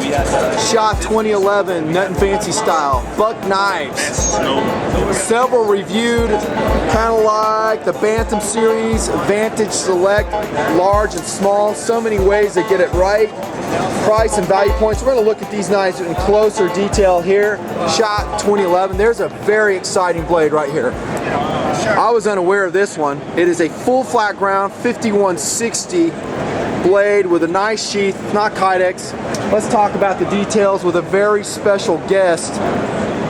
Shot 2011, Nutnfancy style. Buck knives. Several reviewed, kind of like the Bantam series, Vantage Select, large and small. So many ways to get it right. Price and value points. We're going to look at these knives in closer detail here. Shot 2011. There's a very exciting blade right here. I was unaware of this one. It is a full flat ground 5160 blade with a nice sheath, not Kydex. Let's talk about the details with a very special guest,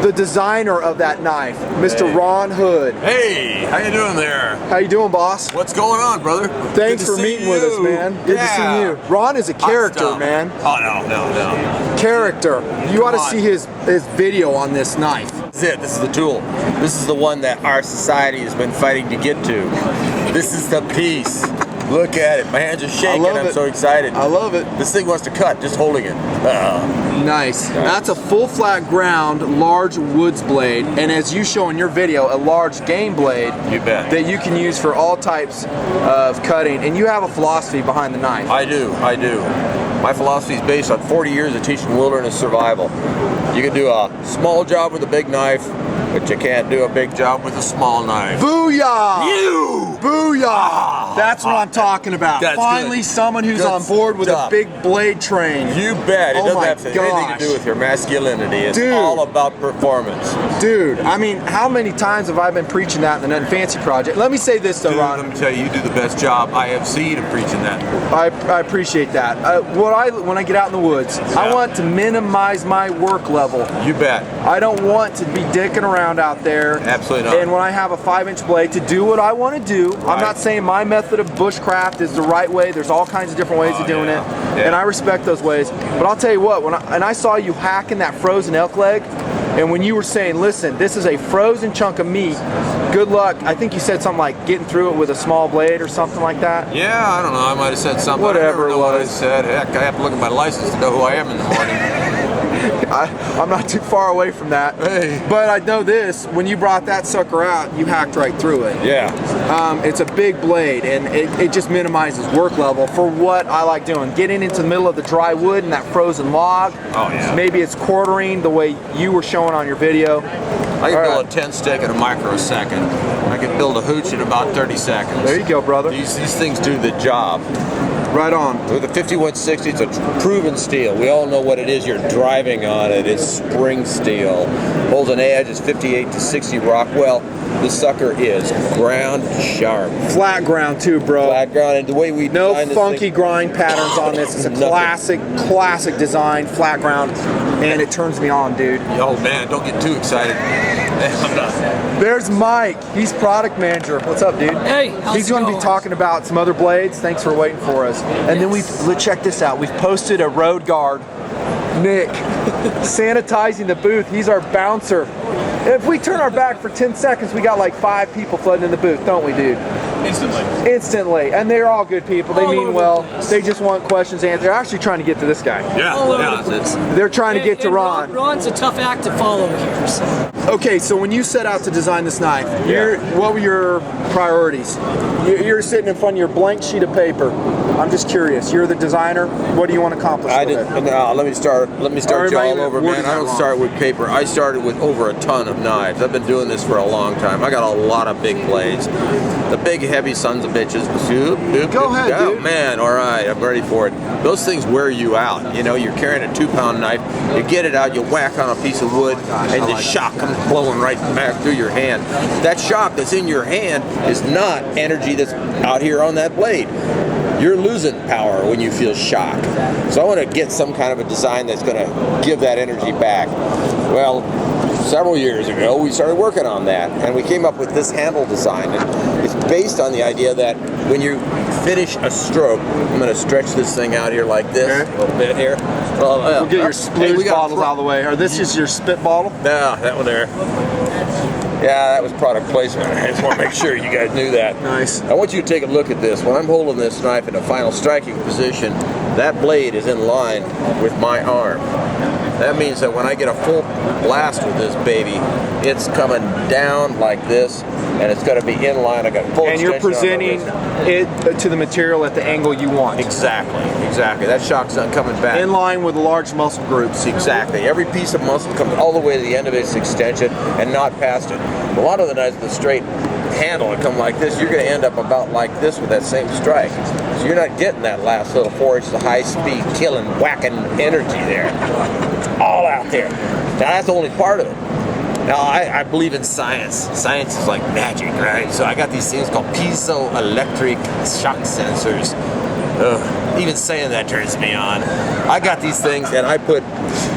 the designer of that knife, Mr. Ron Hood. Hey, how you doing there? How you doing, boss? What's going on, brother? Thanks for meeting with us, man. Good to see you. Ron is a character, man. Oh, no. Character. You ought to see his video on this knife. This is it. This is the tool. This is the one that our society has been fighting to get to. This is the piece. Look at it. My hands are shaking. I'm so excited. I love it. This thing wants to cut, just holding it. Nice. That's a full flat ground, large woods blade, and as you show in your video, a large game blade. You bet. That you can use for all types of cutting. And you have a philosophy behind the knife. I do. My philosophy is based on 40 years of teaching wilderness survival. You can do a small job with a big knife, but you can't do a big job with a small knife. Booyah! You! Booyah! That's what I'm talking about. Finally, someone who's on board with a big blade train. You bet. It doesn't have anything to do with your masculinity. It's all about performance. Dude, I mean, how many times have I been preaching that in the Nutnfancy project? Let me say this though, Ron. Let me tell you, you do the best job I have seen of preaching that. I appreciate that. When I get out in the woods, I want to minimize my work level. You bet. I don't want to be dicking around out there. Absolutely not. And when I have a 5-inch blade to do what I want to do, I'm not saying my method of bushcraft is the right way. There's all kinds of different ways of doing it, and I respect those ways. But I'll tell you what, when I saw you hacking that frozen elk leg, and when you were saying, listen, this is a frozen chunk of meat, good luck. I think you said something like getting through it with a small blade or something like that. Yeah, I don't know. I might have said something. Whatever I don't know what I said. Heck, I have to look at my license to know who I am in the morning. I'm not too far away from that. Hey. But I know this, when you brought that sucker out, you hacked right through it. Yeah. It's a big blade, and it just minimizes work level for what I like doing. Getting into the middle of the dry wood and that frozen log. Oh, yeah. Maybe it's quartering the way you were showing on your video. I can build a 10 stick in a microsecond. I can build a hooch in about 30 seconds. There you go, brother. These things do the job. Right on. With the 5160, it's a proven steel. We all know what it is you're driving on it. It's spring steel. Holds an edge, it's 58 to 60 Rockwell. This sucker is ground sharp. Flat ground too, bro. Flat ground, and the way we no design this funky grind patterns on this. It's a classic design, flat ground, and it turns me on, dude. Oh man, don't get too excited. I'm not. There's Mike. He's product manager. What's up, dude? Hey, he's going to be talking about some other blades. Thanks for waiting for us. And then let's check this out. We've posted a road guard, Nick, sanitizing the booth. He's our bouncer. If we turn our back for 10 seconds, we got like 5 people flooding in the booth, don't we, dude? Instantly. And they're all good people. They mean well. They just want questions answered. They're actually trying to get to this guy. They're trying to get to Ron. Ron's a tough act to follow here. So. Okay, so when you set out to design this knife, what were your priorities? You're sitting in front of your blank sheet of paper. I'm just curious. You're the designer. What do you want to accomplish with it? Let me start you all over, man. I don't start with paper. I started with over a ton of knives. I've been doing this for a long time. I got a lot of big blades. The big heavy sons of bitches. Go ahead, dude. Man, all right, I'm ready for it. Those things wear you out. You know, you're carrying a 2-pound knife, you get it out, you whack on a piece of wood, and the shock comes blowing right back through your hand. That shock that's in your hand is not energy that's out here on that blade. You're losing power when you feel shock. So I want to get some kind of a design that's going to give that energy back. Well, several years ago, we started working on that, and we came up with this handle design. And it's based on the idea that when you finish a stroke, I'm going to stretch this thing out here like this, a little bit here. We'll get your splooge bottles out of the way. Or this is your spit bottle? Yeah, that one there. Yeah, that was product placement. I just want to make sure you guys knew that. Nice. I want you to take a look at this. When I'm holding this knife in a final striking position, that blade is in line with my arm. That means that when I get a full blast with this baby, it's coming down like this, and it's going to be in line. I got full and you're extension presenting it to the material at the angle you want. Exactly, exactly. That shock's not coming back. In line with the large muscle groups. Exactly. Every piece of muscle comes all the way to the end of its extension and not past it. A lot of the knives with the straight handle that come like this, you're going to end up about like this with that same strike. So you're not getting that last little 4 inches of high speed killing, whacking energy there. It's all out there. Now that's only part of it. Now I believe in science. Science is like magic, right? So I got these things called Piezo electric shock sensors. Even saying that turns me on. I got these things and I put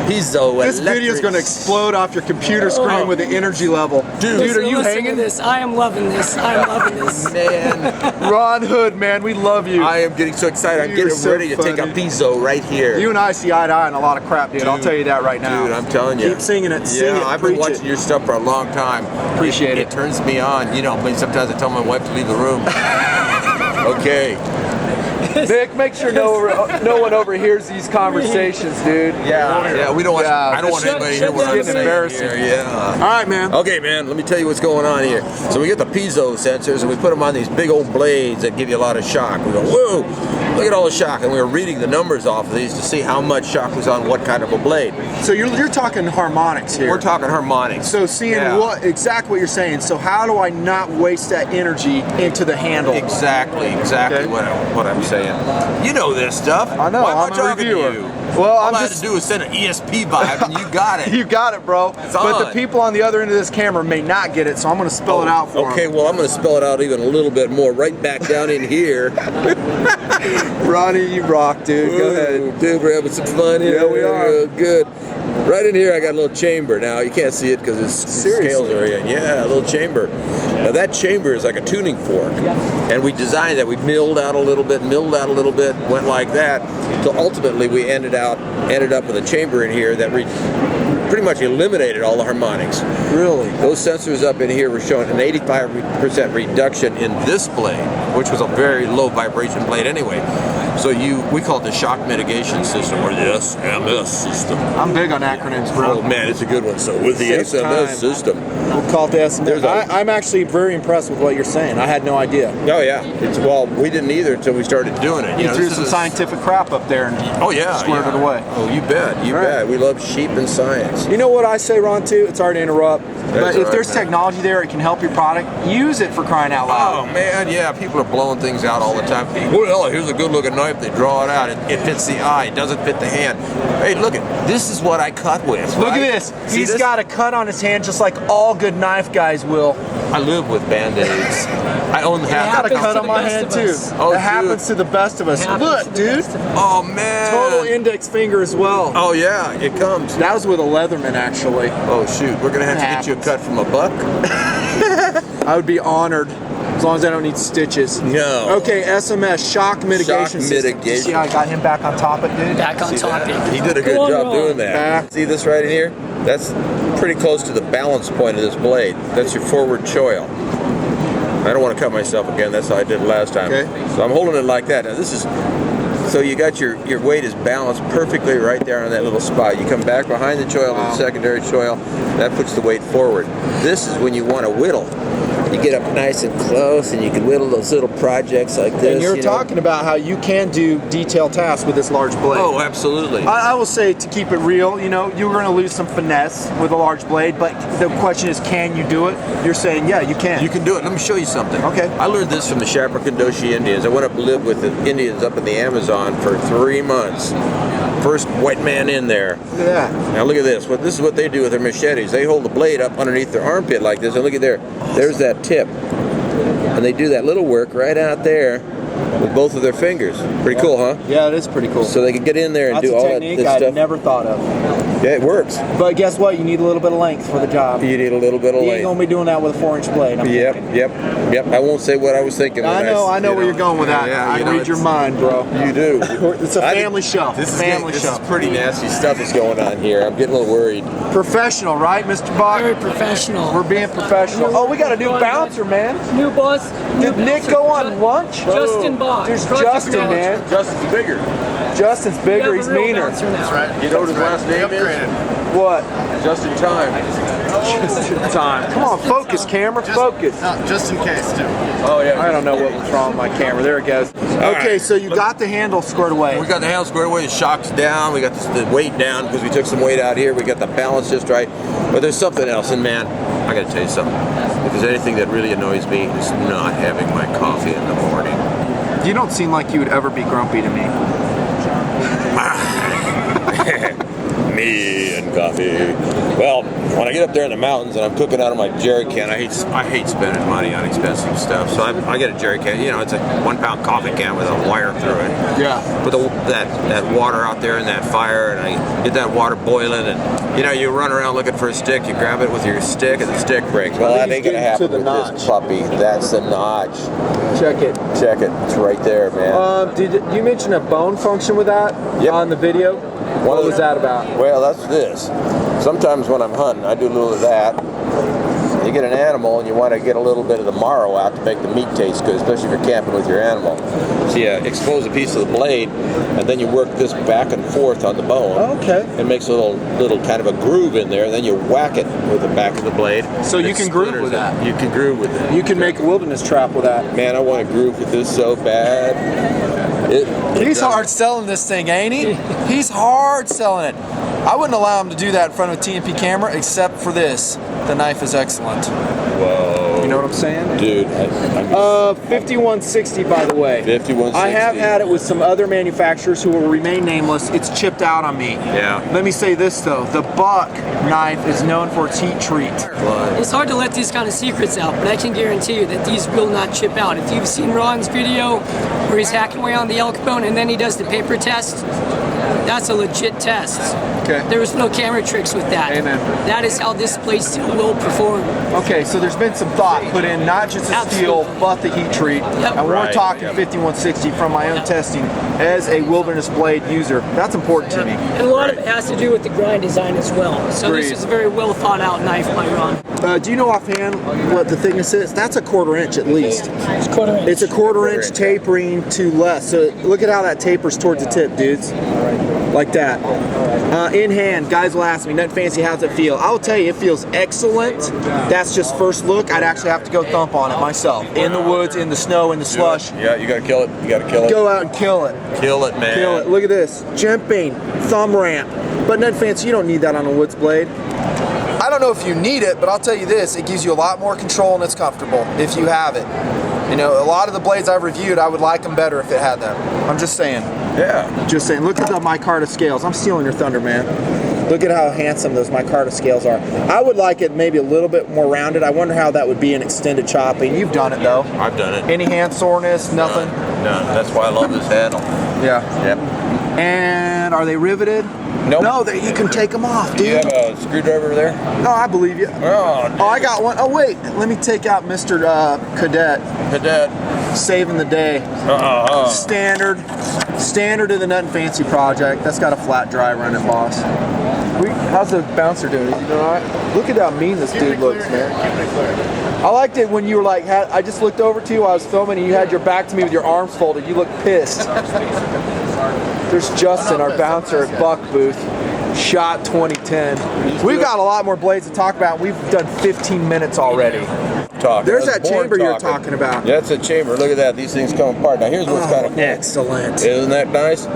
Piezo This video is going to explode off your computer screen with the energy level. Dude, are you Listen hanging? to this. I am loving this. I am loving this. Man, Ron Hood, man, we love you. I am getting so excited. I'm You're getting so ready to take a funny. Piezo right here. You and I see eye to eye on a lot of crap, dude. I'll tell you that right now. Dude, I'm telling you. Keep singing it. Sing it. I've been preach watching it. your stuff for a long time. Appreciate it. It turns me on. You know, I mean, sometimes I tell my wife to leave the room. Okay. Nick, make sure no one overhears these conversations, dude. Yeah, we don't want. Yeah, I don't want shut- anybody to shut hear what down I'm the saying embarrassing. here. Yeah. All right, man. Okay, man, let me tell you what's going on here. So we get the Piezo sensors and we put them on these big old blades that give you a lot of shock. We go, whoa, look at all the shock. And we were reading the numbers off of these to see how much shock was on what kind of a blade. So you're talking harmonics here. We're talking harmonics. So seeing exactly what you're saying. So how do I not waste that energy into the handle? Exactly Okay. what I'm saying. You know this stuff. I know, Why am I I'm a talking to reviewer. you? Well, all I'm I had just- to do was send an ESP vibe and you got it. You got it, bro. But the on. people on the other end of this camera may not get it, so I'm going to spell it out for Okay, them. well, I'm going to spell it out even a little bit more. Right back down in here. Ronnie, you rock, dude. Go ahead. Dude, we're having some fun here. Yeah, we are. Good. Right in here, I got a little chamber. Now, you can't see it because its scales are in. Yeah, a little chamber. Now, that chamber is like a tuning fork. And we designed that. We milled out a little bit, went like that. So ultimately, we ended up with a chamber in here that pretty much eliminated all the harmonics. Really? Those sensors up in here were showing an 85% reduction in this blade, which was a very low vibration blade anyway. So we call it the shock mitigation system, or the SMS system. I'm big on acronyms, bro. Oh man, it's a good one. So with the Saves SMS time. system. We'll call it the SMS. I'm actually very impressed with what you're saying. I had no idea. Oh yeah. Well, we didn't either until we started doing it. You know, threw this some is scientific crap up there and squared it away. Oh, you bet. You All right. bet. We love sheep and science. You know what I say, Ron, too? It's hard to interrupt. But all if right, there's man. technology there, it can help your product. Use it for crying out loud. Oh man, yeah, people are blowing things out all the time. Well, here's a good looking knife. They draw it out. It fits the eye. It doesn't fit the hand. Hey, look at this. Is what I cut with. Look right? at this. See He's this? got a cut on his hand just like all good knife guys will. I live with band-aids. I own I half got a happens cut to on the my best hand of too. us. Oh, it dude. happens to the best of us. Happens to Look, the dude. best of us. Oh man. Total index finger as well. Oh yeah, it comes. That was with a Leatherman, actually. Oh shoot, we're gonna have to get you a cut from a buck. I would be honored as long as I don't need stitches. No. Okay, SMS, shock mitigation system. mitigation. See how I got him back on topic, dude? Back on See topic. that? He did a good Go on, job Ron. doing that. Back. See this right in here? That's pretty close to the balance point of this blade. That's your forward choil. I don't want to cut myself again. That's how I did it last time. Okay. So I'm holding it like that. Now this is, so you got your weight is balanced perfectly right there on that little spot. You come back behind the choil to the secondary choil. That puts the weight forward. This is when you want to whittle. You get up nice and close and you can whittle those little projects like this. And you're you know. talking about how you can do detailed tasks with this large blade. Oh, absolutely. I will say, to keep it real, you know, you're going to lose some finesse with a large blade, but the question is, can you do it? You're saying, yeah, you can. You can do it. Let me show you something. Okay. I learned this from the Shaprakandoshi Indians. I went up and lived with the Indians up in the Amazon for 3 months. First white man in there. Look at that. Now look at this. This is what they do with their machetes. They hold the blade up underneath their armpit like this, and look at there. There's that tip. And they do that little work right out there with both of their fingers. Pretty cool, huh? Yeah, it is pretty cool. So they can get in there and That's do a all that technique this I'd stuff. never thought of. Yeah, it works. But guess what? You need a little bit of length for the job. You need a little bit of You ain't length. going to be doing that with a 4-inch blade. I'm thinking. Yep. I won't say what I was thinking. I know where you're going with that. I read your mind, bro. You do. It's a family show. This Family show. is pretty nasty stuff that's going on here. I'm getting a little worried. Professional, right, Mr. Bach? Very professional. We're being professional. Oh, we got a new bouncer, man. New boss. Did Nick go on lunch? Justin Bach. There's Project Justin, Manager. man. Justin's bigger. Justin's bigger, he's meaner. That's right. You know what his last name is? What? Just in time. Just in time. Come on, focus, camera, focus. Just in case, too. Oh yeah. I don't know what was wrong with my camera. There it goes. Okay, so you got the handle squared away. We got the handle squared away, the shock's down, we got the weight down because we took some weight out here, we got the balance just right. But there's something else, and man, I gotta tell you something. If there's anything that really annoys me, it's not having my coffee in the morning. You don't seem like you would ever be grumpy to me. Me and coffee. Well, when I get up there in the mountains and I'm cooking out of my jerry can, I hate spending money on expensive stuff. So I get a jerry can. You know, it's a 1 pound coffee can with a wire through it. Yeah. Put that water out there in that fire, and I get that water boiling, and you know, you run around looking for a stick. You grab it with your stick, and the stick breaks. Well, that ain't gonna happen with this puppy. That's the notch. Check it. Check it. It's right there, man. Did you mention a bone function with that on the video? What was that about? Well, that's this. Sometimes when I'm hunting, I do a little of that. You get an animal and you want to get a little bit of the marrow out to make the meat taste good, especially if you're camping with your animal. So you expose a piece of the blade, and then you work this back and forth on the bone. Okay. It makes a little kind of a groove in there, and then you whack it with the back of the blade. So you can groove with that. You can groove with it. You can make a wilderness trap with that. Man, I want to groove with this so bad. He's hard selling this thing, ain't he? He's hard selling it. I wouldn't allow him to do that in front of a TNP camera, except for this. The knife is excellent. Whoa. You know what I'm saying? Dude. 5160, by the way. 5160. I have had it with some other manufacturers who will remain nameless. It's chipped out on me. Yeah. Let me say this, though. The Buck knife is known for its heat treat. It's hard to let these kind of secrets out, but I can guarantee you that these will not chip out. If you've seen Ron's video where he's hacking away on the elk bone and then he does the paper test, that's a legit test. Okay. There was no camera tricks with that. Amen. That is how this blade steel will perform. Okay, so there's been some thought put in, not just the steel, but the heat treat. Yep. And we're talking 5160 from my own testing as a wilderness blade user. That's important to me. And a lot of it has to do with the grind design as well. So this is a very well thought out knife by Ron. Do you know offhand what the thickness is? That's a 1/4 inch at least. It's 1/4 inch. It's a 1/4 inch tapering to less. So look at how that tapers towards the tip, dudes. Like that. In hand, guys will ask me, Nutnfancy, how's it feel? I'll tell you, it feels excellent. That's just first look. I'd actually have to go thump on it myself. In the woods, in the snow, in the slush. Yeah, you gotta kill it. You gotta kill it. Go out and kill it. Kill it, man. Kill it. Look at this. Jumping, thumb ramp. But Nutnfancy, you don't need that on a woods blade. I don't know if you need it, but I'll tell you this, it gives you a lot more control and it's comfortable if you have it. You know, a lot of the blades I've reviewed, I would like them better if it had them. I'm just saying. Yeah. Just saying. Look at the micarta scales. I'm stealing your thunder, man. Look at how handsome those micarta scales are. I would like it maybe a little bit more rounded. I wonder how that would be in extended chopping. You've done it though. I've done it. Any hand soreness? Nothing? None. That's why I love this handle. Yeah. Yep. And are they riveted? Nope. No, you can take them off, dude. You have a screwdriver there? No, I believe you. Oh, I got one. Oh, wait. Let me take out Mr. Cadet. Saving the day. Standard of the Nutnfancy project. That's got a flat drive running, boss. How's the bouncer doing? Is he doing all right? Look at how mean this dude looks, man. I liked it when you were like, I just looked over to you while I was filming and you had your back to me with your arms folded. You looked pissed. There's Justin, our bouncer at Buck booth. Shot 2010. We've got a lot more blades to talk about. We've done 15 minutes already. There's that chamber you're talking about. That's a chamber. Look at that. These things come apart. Now here's what's kind of cool. Excellent. Isn't that nice?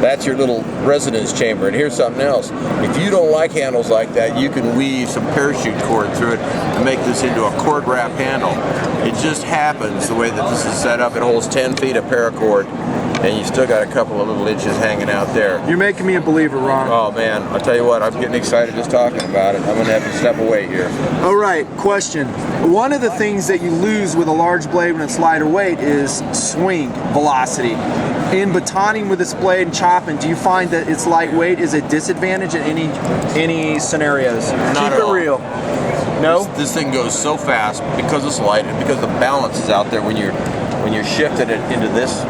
That's your little residence chamber. And here's something else. If you don't like handles like that, you can weave some parachute cord through it and make this into a cord wrap handle. It just happens the way that this is set up. It holds 10 feet of paracord, and you still got a couple of little inches hanging out there. You're making me a believer, Ron. Oh man, I'll tell you what, I'm getting excited just talking about it. I'm gonna have to step away here. All right, question. One of the things that you lose with a large blade when it's lighter weight is swing velocity. In batoning with this blade and chopping, do you find that it's lightweight is a disadvantage in any scenarios? Not Keep at all. it real. No? This thing goes so fast because it's light and because the balance is out there when you're shifting it into this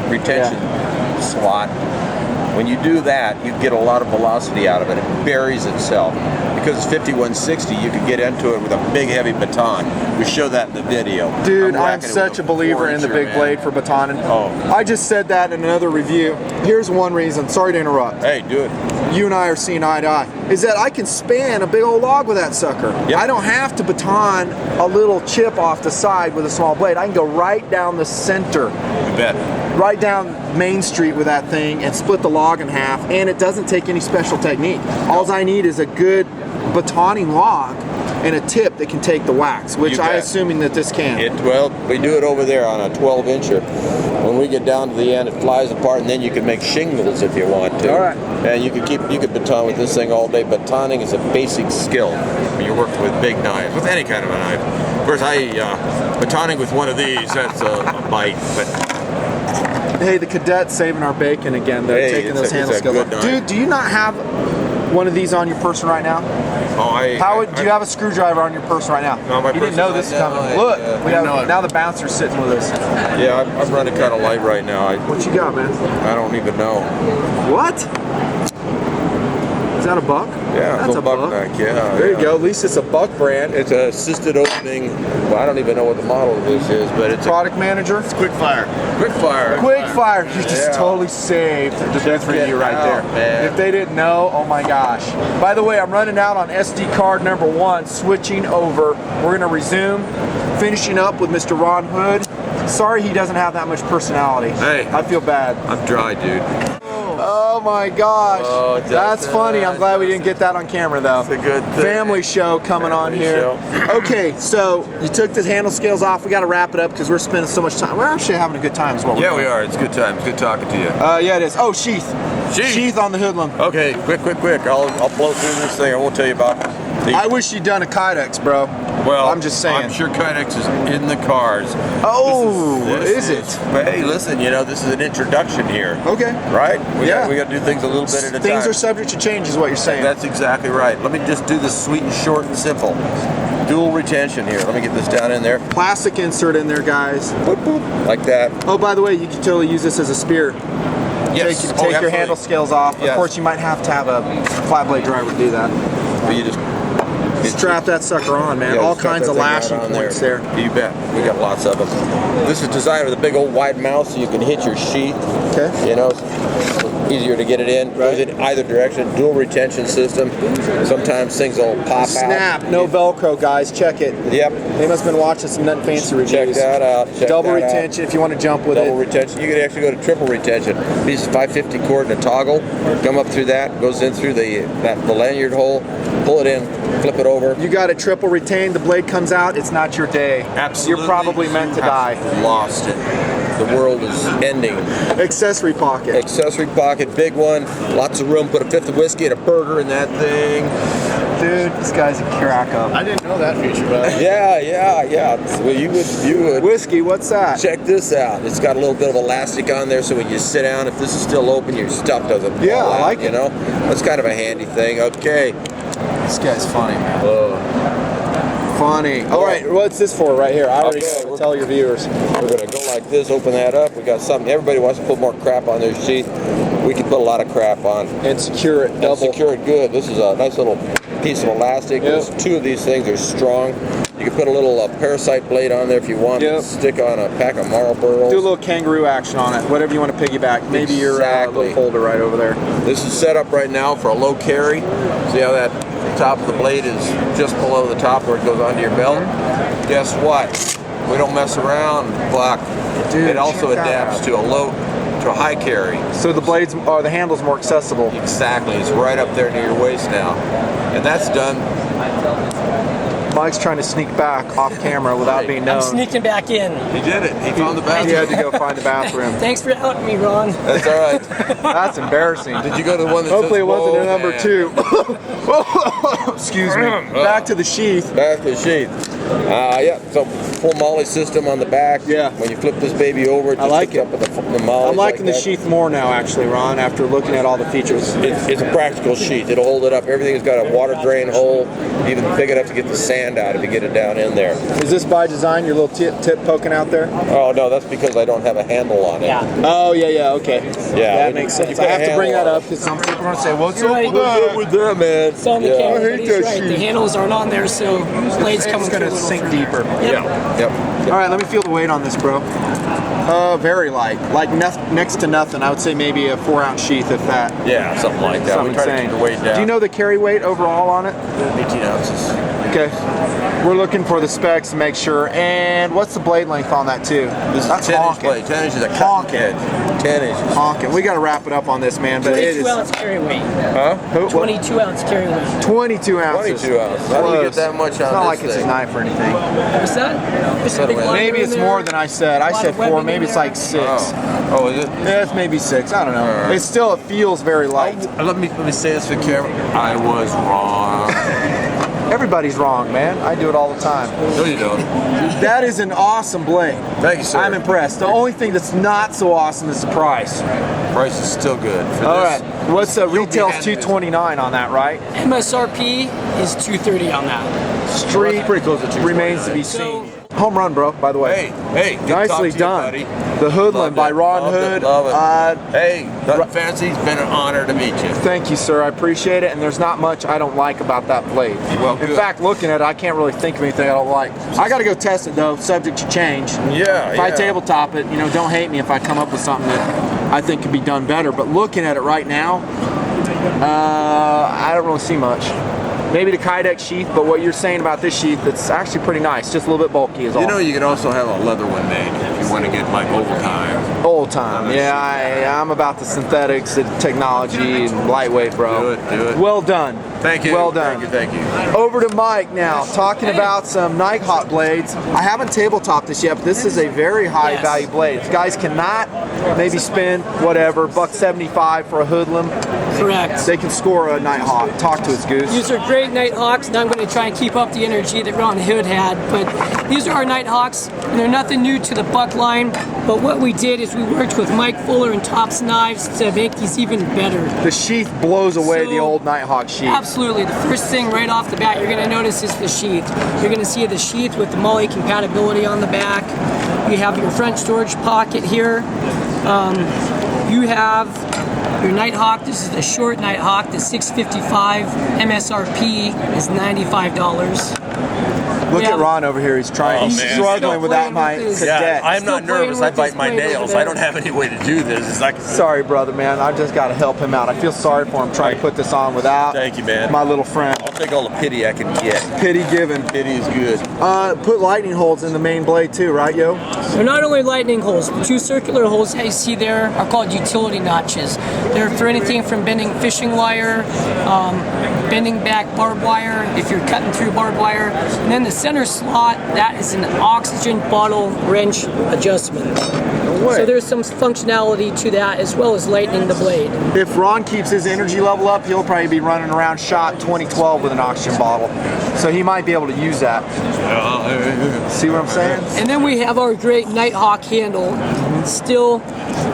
retention slot. When you do that, you get a lot of velocity out of it. It buries itself. Because it's 5160, you can get into it with a big heavy baton. We show that in the video. Dude, I'm whacking it such a with believer in the 4-incher, big man. blade for batoning. Oh. I just said that in another review. Here's one reason. Sorry to interrupt. Hey, do it. You and I are seeing eye to eye. Is that I can span a big old log with that sucker. Yep. I don't have to baton a little chip off the side with a small blade. I can go right down the center. You bet. Right down Main Street with that thing and split the log in half, and it doesn't take any special technique. All I need is a good batoning log and a tip that can take the wax, which You I'm bet. assuming that this can. Well, we do it over there on a 12-incher. When we get down to the end, it flies apart, and then you can make shingles if you want to. All right. And you could baton with this thing all day. Batoning is a basic skill when you're working with big knives, with any kind of a knife. Of course, batoning with one of these, that's a bite, but Hey, the cadet's saving our bacon again. They're taking it's those a handle skills good off. knife. Dude, do you not have one of these on your person right now? Do you have a screwdriver on your person right now? No, my you didn't know this is coming. Look, now the bouncer's sitting with us. Yeah, I'm running kind of light right now. What you got, man? I don't even know. What? Is that a buck? Yeah, That's it's a buck. neck. Yeah. There you go. At least it's a buck brand. It's an assisted opening. Well, I don't even know what the model of this is, but it's Product manager. It's quick fire. quick fire. Quick fire. You just Yeah. totally saved the best it review right out, there. man. If they didn't know, oh my gosh. By the way, I'm running out on SD card number 1, switching over. We're going to resume, finishing up with Mr. Ron Hood. Sorry he doesn't have that much personality. Hey. I feel bad. I'm dry, dude. Oh my gosh. Oh, that's funny. I'm glad we didn't get that on camera though. It's a good thing. Family show coming on Family here. show. Okay, so you took the handle scales off. We got to wrap it up because we're spending so much time. We're actually having a good time as well. Yeah, we are. It's a good time. It's good talking to you. Yeah, it is. Oh, sheath. Sheath on the Hoodlum. Okay, quick. I'll blow through this thing. I won't tell you about the. I wish you'd done a Kydex, bro. Well, I'm just saying. I'm sure Kydex is in the cars. Oh, This is it? But hey, listen, this is an introduction here. Okay. Right? We Yeah. got to do things a little bit at a time. Things are subject to change is what you're saying. That's exactly right. Let me just do this sweet and short and simple. Dual retention here. Let me get this down in there. Plastic insert in there, guys. Boop, boop, like that. Oh, by the way, you can totally use this as a spear. Yes. Take Oh, your absolutely. handle scales off. Yes. Of course, you might have to have a flat blade driver to do that. But you just Strap that sucker on, man. Yeah, all strap kinds that of thing lashing right on points there. You bet. We got lots of them. This is designed with a big old wide mouth so you can hit your sheath. Okay. Easier to get it in. Goes in either direction. Dual retention system. Sometimes things will pop Snap. out. No Velcro, guys. Check it. Yep. They must have been watching some Nutnfancy reviews. Check that out. Check Double that out. retention if you want to jump with Double it. retention. You could actually go to triple retention. Piece of 550 cord and a toggle. Come up through that. Goes in through the lanyard hole. Pull it in. Flip it over. You got it triple retained. The blade comes out. It's not your day. Absolutely. You're probably meant to die. Lost it. The world is ending. Accessory pocket. Accessory pocket, big one. Lots of room. Put a fifth of whiskey and a burger in that thing. Dude, this guy's a crack up. I didn't know that feature, but Yeah. Well, you would. Whiskey, what's that? Check this out. It's got a little bit of elastic on there, so when you sit down, if this is still open, your stuff doesn't fall Yeah, I out, like it. That's kind of a handy thing. Okay. This guy's funny, man. Funny. All right, what's this for right here? I already Okay, know. Tell your viewers. We're gonna go like this. Open that up. We got something. Everybody wants to put more crap on their sheath. We can put a lot of crap on. And secure it And double. secure it good. This is a nice little piece of elastic. Yep. There's two of these things. They're strong. You can put a little parasite blade on there if you want. Yep. Stick on a pack of Marlboros. Do a little kangaroo action on it. Whatever you want to piggyback. Maybe your Exactly. little holder right over there. This is set up right now for a low carry. See how that top of the blade is just below the top where it goes onto your belt? Guess what? We don't mess around, Buck. Dude, It also check that adapts out. to a high carry. So the blades or the handle's more accessible. Exactly. It's right up there near your waist now. And that's done. Mike's trying to sneak back off camera without being known. I'm sneaking back in. He did it. He found the He bathroom. had to go find the bathroom. Thanks for helping me, Ron. That's all right. That's embarrassing. Did you go to the one that Hopefully it says, wasn't a "Whoa, number man"? 2. Excuse me. Back to the sheath. Back to the sheath. Yeah, so full molly system on the back. Yeah. When you flip this baby over, it I just like hooks it. up with the molly. I'm liking the that. sheath more now, actually, Ron, after looking at all the features. It's a practical sheath. It'll hold it up. Everything's got a water drain hole, even big enough to get the sand out if you get it down in there. Is this by design, your little tip poking out there? Oh no, that's because I don't have a handle on it. Yeah. Oh, yeah, okay. Yeah, That when makes you sense. put I a have to bring that handle on up because some people are going to say, what's You're up right. with that? With that, man. It's on the Yeah. camera, I but hate he's that right. sheath. The handles aren't on there, so blades coming through. little sink further. deeper. Yep. All right, let me feel the weight on this, bro. Very light, like next to nothing. I would say maybe a 4-ounce sheath, if that. Yeah, something like that. Something We try to keep the weight down. Do you know the carry weight overall on it? 18 ounces. Okay. We're looking for the specs to make sure. And what's the blade length on that too? This is 10-inch blade. 10 inches. A cutting edge. 10 inches. Honking. We got to wrap it up on this, man. But it 22 is. ounce carry weight. Huh? 22 ounce carry weight. 22 ounces. 22 ounces. How do you get that much on It's not this like it's a thing? knife or anything. What's that? It's a big Maybe winder Maybe in it's there. more than I said. I lot said of 4. webbing Maybe in it's there. like 6. Oh, is it? Yeah, it's maybe 6. I don't know. All right. It feels very light. Let me say this for the camera. I was wrong. Everybody's wrong, man. I do it all the time. No, you don't. That is an awesome blade. Thank you, sir. I'm impressed. The only thing that's not so awesome is the price. Price is still good. For All this. right. What's retail's $229 on that, right? MSRP is $230 on that. Street That's pretty close to $229. remains to be seen. Home run, bro, by the way. Hey, good Nicely talk to done. you, buddy. The Hoodlum Loved by it, Ron loved Hood. it, love it. Hey, Nutnfancy, it's been an honor to meet you. Thank you, sir. I appreciate it. And there's not much I don't like about that blade. Well, in good. fact, looking at it, I can't really think of anything I don't like. I got to go test it though, subject to change. Yeah, If I tabletop it, don't hate me if I come up with something that I think could be done better. But looking at it right now, I don't really see much. Maybe the Kydex sheath, but what you're saying about this sheath, it's actually pretty nice. Just a little bit bulky is all. You know, you can also have a leather one made if you want to get like old time. Old time. Yeah, I'm about the synthetics, the technology, and lightweight, bro. Do it. Well done. Thank you. Well done. Thank you. Over to Mike now, talking about some Nighthawk blades. I haven't tabletopped this yet, but this is a very high value blade. If guys cannot maybe spend whatever, $175 for a Hoodlum, Correct. they can score a Nighthawk. Talk to us, Goose. These are great Nighthawks, and I'm going to try and keep up the energy that Ron Hood had. But these are our Nighthawks, and they're nothing new to the buck line. But what we did is we worked with Mike Fuller and Tops Knives to make these even better. The sheath blows away So, the old Nighthawk sheath. Absolutely. The first thing right off the bat you're going to notice is the sheath. You're going to see the sheath with the MOLLE compatibility on the back. You have your front storage pocket here. You have your Nighthawk. This is the short Nighthawk, the 655. MSRP is $95. Look Yeah. at Ron over here. He's trying. He's man. struggling Still without playing my with his- cadet. Yeah, I'm Still not playing nervous. I with bite his my blade over nails. there. I don't have any way to do this. It's like, Sorry, brother, man. I just got to help him out. I feel sorry for him trying to put this on without Thank you, man. my little friend. I'll take all the pity I can get. Pity given. Pity is good. Put lightning holes in the main blade too, right, yo? They're not only lightning holes. The two circular holes that you see there are called utility notches. They're for anything from bending fishing wire, bending back barbed wire, if you're cutting through barbed wire. And then the center slot, that is an oxygen bottle wrench adjustment. So there's some functionality to that as well as lightening the blade. If Ron keeps his energy level up, he'll probably be running around shot 2012 with an oxygen bottle. So he might be able to use that. See what I'm saying? And then we have our great Nighthawk handle. Still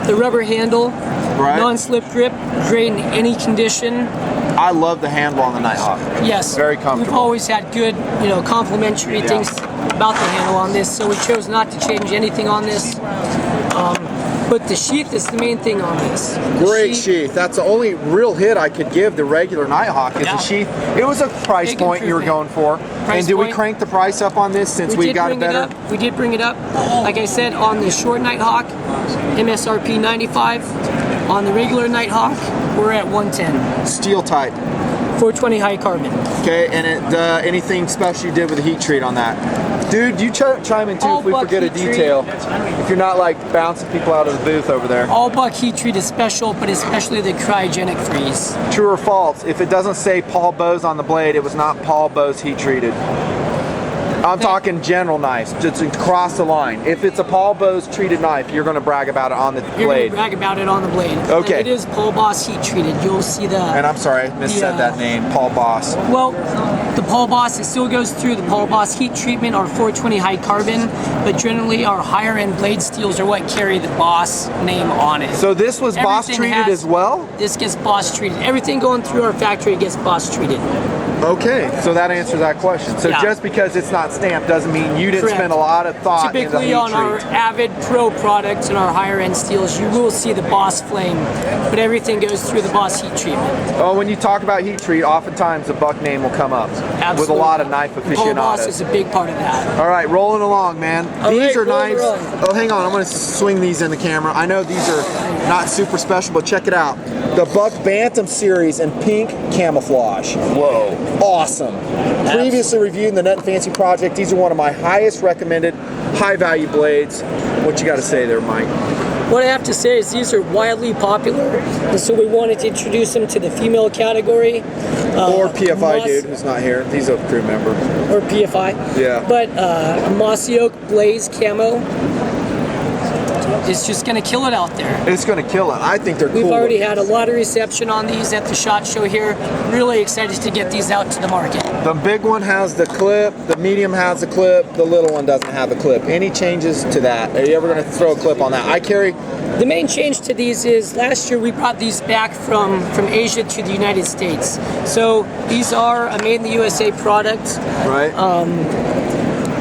the rubber handle, Right. non-slip grip, great in any condition. I love the handle on the Nighthawk. Yes. Very comfortable. We've always had good, complimentary things about the handle on this, so we chose not to change anything on this. But the sheath is the main thing on this. The Great sheath. That's the only real hit I could give the regular Nighthawk is Yeah. the sheath. It was a price Big point you were going for. Price And did we point. crank the price up on this since we did got it bring better? up. We did bring it up. Like I said, on the short Nighthawk, MSRP 95. On the regular Nighthawk, we're at 110. Steel type. 420 high carbon. Okay, and anything special you did with the heat treat on that? Dude, you chime in too All if we buck forget a heat treat. detail. If you're not like bouncing people out of the booth over there. All buck heat treat is special, but especially the cryogenic freeze. True or false? If it doesn't say Paul Bose on the blade, it was not Paul Bose heat treated. I'm talking general knives, just across the line. If it's a Paul Bose treated knife, you're going to brag about it on the You're going blade. to brag about it on the blade. Okay. And it is Paul Boss heat treated. You'll see the. And I'm sorry, I missaid that name, Paul Boss. Well, the Paul Boss, it still goes through the Paul Boss heat treatment, our 420 high carbon, but generally our higher end blade steels are what carry the Boss name on it. So this was Boss Everything treated has- as well? This gets Boss treated. Everything going through our factory gets Boss treated. Okay, so that answers that question. So Yeah. just because it's not got stamped doesn't mean you didn't Correct. spend a lot of thought into the Typically heat on our treat. Avid Pro products and our higher end steels, you will see the Boss flame, but everything goes through the Boss heat treatment. Oh, when you talk about heat treat, oftentimes the Buck name will come up with a Absolutely. lot of knife And Pole Boss aficionados. is a big part of that. All right, rolling along, man. All These right, are rolling knives. along. Oh, hang on. I'm going to swing these in the camera. I know these are not super special, but check it out. The Buck Bantam series in pink camouflage. Whoa. Awesome. Previously reviewed in the Nutnfancy project. These are one of my highest recommended high-value blades. What you got to say there, Mike? What I have to say is these are wildly popular, and so we wanted to introduce them to the female category. Or PFI Moss- dude who's not here. He's a crew member. Or PFI. Yeah. But Mossy Oak Blaze Camo is just going to kill it out there. It's going to kill it. I think they're cool. We've already had a lot of reception on these at the SHOT Show here. Really excited to get these out to the market. The big one has the clip, the medium has the clip, the little one doesn't have the clip. Any changes to that? Are you ever going to throw a clip on that? I carry... The main change to these is last year we brought these back from Asia to the United States. So these are a made in the USA product. Right?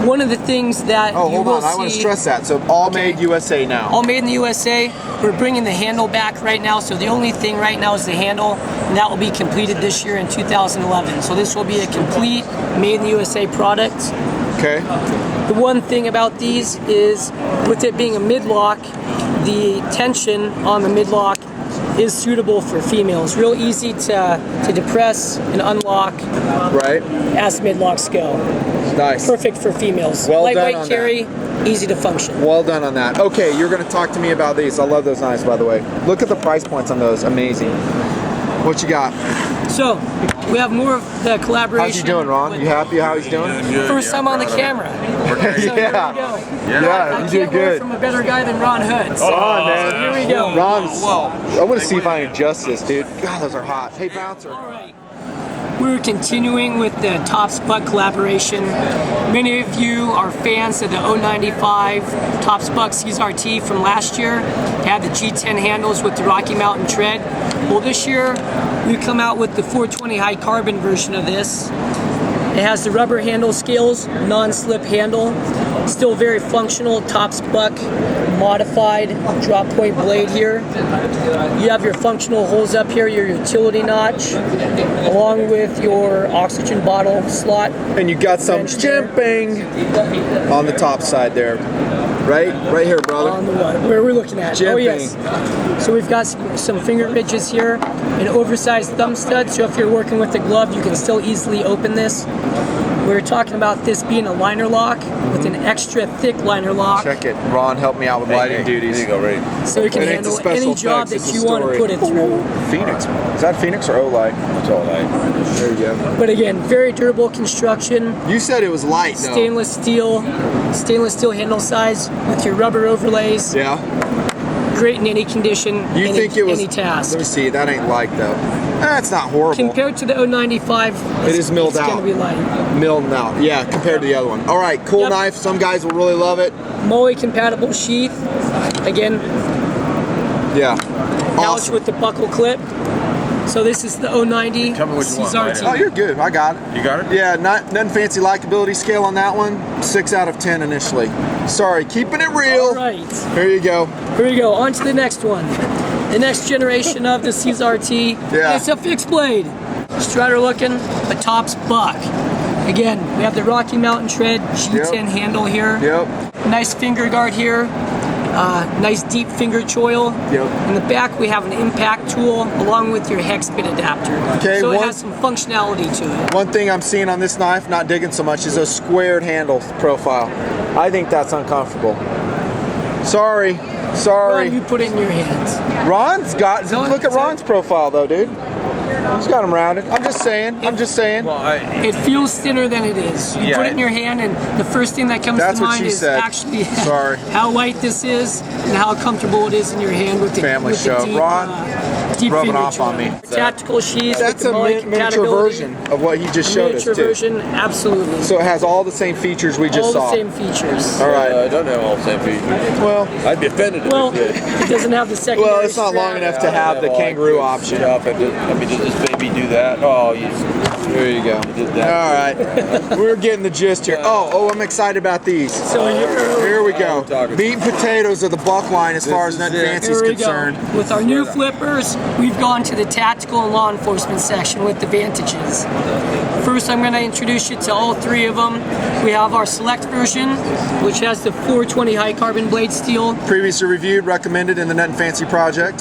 One of the things that oh, you hold will on. I want to see, stress that. So all made USA now. all made in the USA. We're bringing the handle back right now. So the only thing right now is the handle, and that will be completed this year in 2011. So this will be a complete made in the USA product. Okay. The one thing about these is, with it being a mid-lock, the tension on the mid-lock is suitable for females. Real easy to depress and unlock Right. as mid-locks go. Nice. Perfect for females. Well done Lightweight on carry, easy to function. Well done on that. Okay, you're going to talk to me about these. I love those knives, by the way. Look at the price points on those. Amazing. What you got? So, we have more of the collaboration. How's he doing, Ron? with- You happy how he's doing? First time on the camera. So Yeah. here we go. Yeah, I you did can't learn good. from a better guy than Ron Hood. So Ron, man. here we go. Ron's... I want to see if I can adjust this, dude. God, those are hot. Hey, Bouncer. All right. We're continuing with the Tops Buck collaboration. Many of you are fans of the 095 Tops Buck CRT from last year. It had the G10 handles with the Rocky Mountain tread. Well, this year we come out with the 420 high carbon version of this. It has the rubber handle scales, non-slip handle, still very functional. Tops Buck modified drop point blade here. You have your functional holes up here, your utility notch, along with your oxygen bottle slot. And you got some Bench there. jimping on the top side there. Right? Right here, brother. On the what? Where are we looking at? Oh Jimping. yes. So we've got some finger ridges here, an oversized thumb stud, so if you're working with a glove, you can still easily open this. We're talking about this being a liner lock with an extra thick liner lock, Check it. Ron, help me out with lighting duties. There you go, right. so you can It ain't the handle special any job effects, that it's you the want to story. put it through. Phoenix. Is that Phoenix or Olight? It's all right. There you go. But again, very durable construction, You said it was light, though. stainless steel handle size with your rubber overlays. Yeah. Great in any condition, You any, think it was... any task. Let me see. That ain't light, though. That's not horrible. Compared to the 095, It is milled it's out. going to be light. Milled out. Yeah, compared to the other one. All right, cool Yep. knife. Some guys will really love it. Moly compatible sheath. Again, Yeah. pouch Awesome. with the buckle clip. So this is the 090 Tell me what you want, CRT. Oh, you're good. I got it. You got it? Yeah, nothing fancy likability scale on that one. 6 out of 10 initially. Sorry, keeping it real. All right, Here you go. here we go. On to the next one. The next generation of the CRT. Yeah. It's a fixed blade. Strider looking, but Tops Buck. Again, we have the Rocky Mountain tread G10 Yep. handle here. Yep. Nice finger guard here. Nice deep finger choil. Yep. In the back, we have an impact tool along with your hex bit adapter. Okay, so it one- has some functionality to it. One thing I'm seeing on this knife, not digging so much, is a squared handle profile. I think that's uncomfortable. Sorry. Ron, you put it in your hands. Ron's got. No, Look at it's a- Ron's profile though, dude. He's got him rounded. I'm just saying. I'm just saying. Well, It feels thinner than it is. You Yeah, put it in your hand, and the first thing that comes That's to what mind she is said. actually Sorry. how light this is and how comfortable it is in your hand with the Family with the show. deep, Ron, deep rubbing finger off on choil. me. Tactical sheath. That's with a the Moly miniature compatibility. version of what he just showed us Miniature too. version, absolutely. So it has all the same features we just all saw. the same features. All right. I don't have all the same features. Well, I'd be offended if Well, it did. it doesn't have the secondary. well, it's not long strap. enough to have the kangaroo option. I mean, does this baby do that? Oh, you There you go. All right. We're getting the gist here. Oh, I'm excited about these. So Here we go. Meat and potatoes of the buck line as far as Nutnfancy is concerned. With our new flippers, we've gone to the tactical and law enforcement section with the Vantages. First, I'm going to introduce you to all three of them. We have our select version, which has the 420 high carbon blade steel. Previously reviewed, recommended in the Nutnfancy project.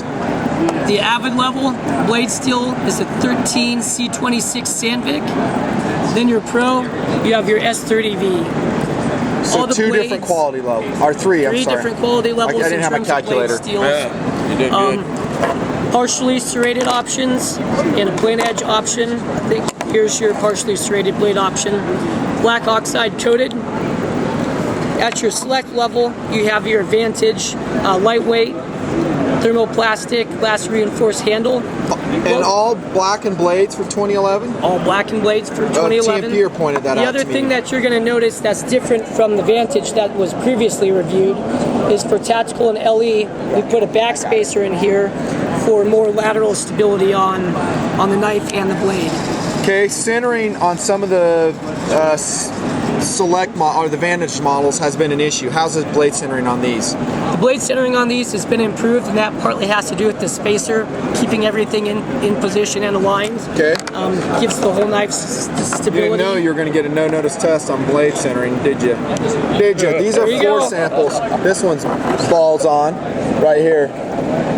The Avid level blade steel is a 13 C26 Sandvik. Then your Pro, you have your S30V. So two different quality levels, or three. I'm sorry. Three different quality levels. I didn't have a calculator. Yeah, you did good. Partially serrated options and a plain edge option. I think here's your partially serrated blade option. Black oxide coated. At your select level, you have your Vantage lightweight thermoplastic glass reinforced handle. And all blackened blades for 2011? All blackened blades for 2011. TMPer pointed that out. The other thing that you're going to notice that's different from the Vantage that was previously reviewed is for tactical and LE, we put a backspacer in here for more lateral stability on the knife and the blade. Okay, centering on some of the the Vantage models has been an issue. How's the blade centering on these? The blade centering on these has been improved, and that partly has to do with the spacer, keeping everything in position and aligned. Okay. Gives the whole knife stability. You didn't know you were going to get a no-notice test on blade centering, did you? Did you? These are four samples. This one's balls on, right here.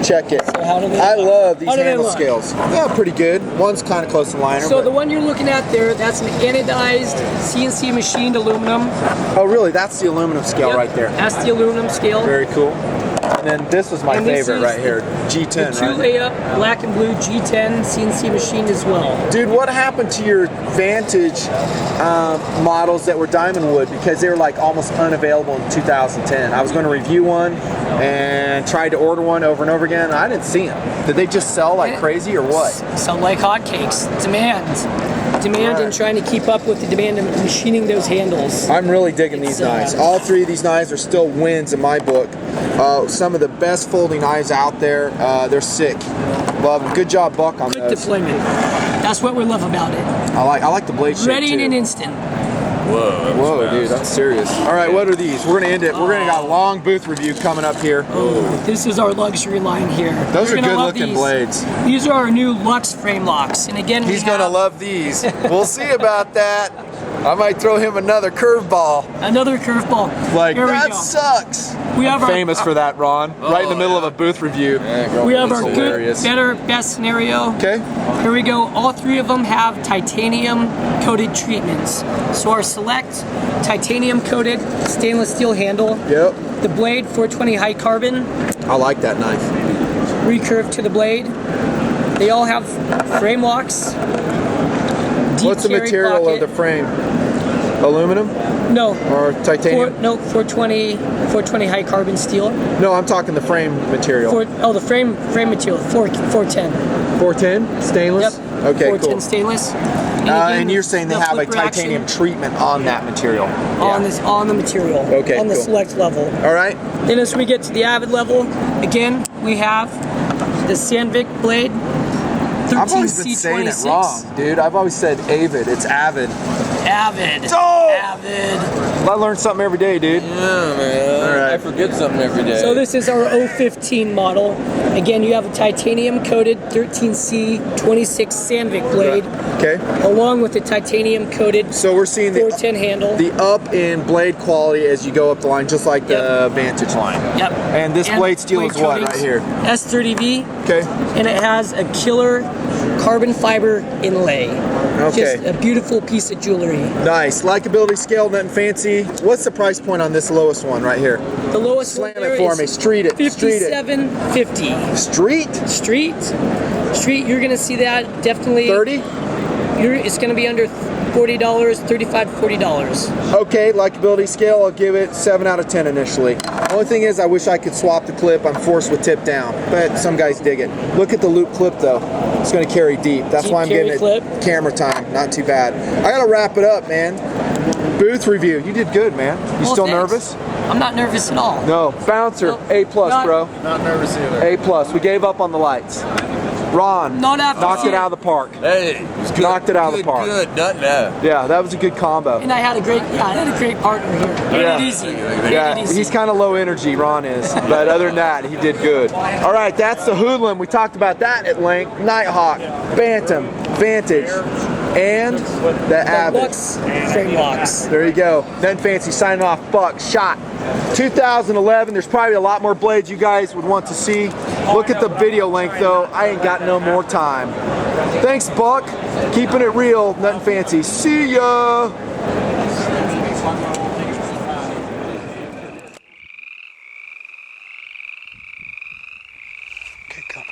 Check it. So how do they I look? love these How do they handle look? scales. Yeah, pretty good. One's kind of close to liner. So but... the one you're looking at there, that's an anodized CNC machined aluminum. Oh, really? That's the aluminum scale Yep, right there. That's the aluminum scale. Very cool. And then this was my And this favorite is right here, G10, The 2-layup black and blue G10 CNC machined as well. Dude, what happened to your Vantage models that were diamond wood? Because they were like almost unavailable in 2010. I was going to review one and tried to order one over and over again. And I didn't see them. Did they just sell like crazy or what? So like hotcakes, demand Right. and trying to keep up with the demand of machining those handles. I'm really digging these knives. All three of these knives are still wins in my book. Some of the best folding knives out there. They're sick. Love them. Good job, Buck, on Quick those. deployment. That's what we love about it. I like the blade shape Ready too. in an instant. Whoa, Dude, that's serious. All right, what are these? We're gonna end it. We're gonna got a long booth review coming up here. This is our luxury line here. Those You're are gonna good love looking these. blades. These are our new Lux frame locks. And again, He's gonna love these. We'll see about that. I might throw him another curveball. another curveball. Like, here we that go. sucks. We have Famous for that, Ron. Right in the middle of a booth review. We have That's our hilarious. good, better, best scenario. Okay. Here we go. All three of them have titanium coated treatments. So our select titanium coated stainless steel handle. Yep. The blade 420 high carbon, I like that knife. recurve to the blade. They all have frame locks. Deep What's the carry material pocket. of the frame? Aluminum No. or titanium? 420 high carbon steel. No, I'm talking the frame material. The frame material 410. 410 stainless. Yep. Okay, 410 cool. stainless. And And you're saying they the have a flipper titanium action treatment on that material. on the material. Okay, On the cool. select level. All right. Then as we get to the Avid level, again we have the Sandvik Blade. I've always been saying it wrong, dude. I've always said Avid. It's Avid. Avid. Oh! Avid. I learn something every day, dude. Yeah, man. All right. I forget something every day. So this is our 015 model. Again, you have a titanium coated 13C26 Sandvik blade, Okay. along with the titanium coated So we're seeing 410 handle. the up in blade quality as you go up the line, just like the Vantage line. Yep. And this blade steel is what right here? S30V, Okay. and it has a killer carbon fiber inlay. Okay. Just a beautiful piece of jewelry. Nice. Likability scale, Nutnfancy. What's the price point on this lowest one right here? The lowest Slam one there it for is me. Street it. Street it. $57.50. Street? Street, you're gonna see that definitely. 30? It's gonna be under $40, $35 to $40. Okay, likability scale, I'll give it 7 out of 10 initially. Only thing is, I wish I could swap the clip. I'm forced with tip down, but some guys dig it. Look at the loop clip though. It's going to carry deep. That's Deep why I'm carry getting clip. it camera time. Not too bad. I got to wrap it up, man. Booth review. You did good, man. You Well, still thanks. nervous? I'm not nervous at all. No. Bouncer, Nope. A+, Not- bro. Not nervous either. A+. We gave up on the lights. Ron, Not after knocked it here. out of the park. Hey, it's good. Knocked it out of the park. Good, nothing. Yeah, that was a good combo. And I had a great partner here. Made Yeah. it easy. Yeah, he's kind of low energy, Ron is. But other than that, he did good. All right, that's the Hoodlum. We talked about that at length. Nighthawk, Bantam, Vantage, and the Avid. Lux frame locks. There you go. Nutnfancy signing off. Buck shot. 2011. There's probably a lot more blades you guys would want to see. Look at the video length though. I ain't got no more time. Thanks, Buck. Keeping it real. Nutnfancy. See ya. Okay, come.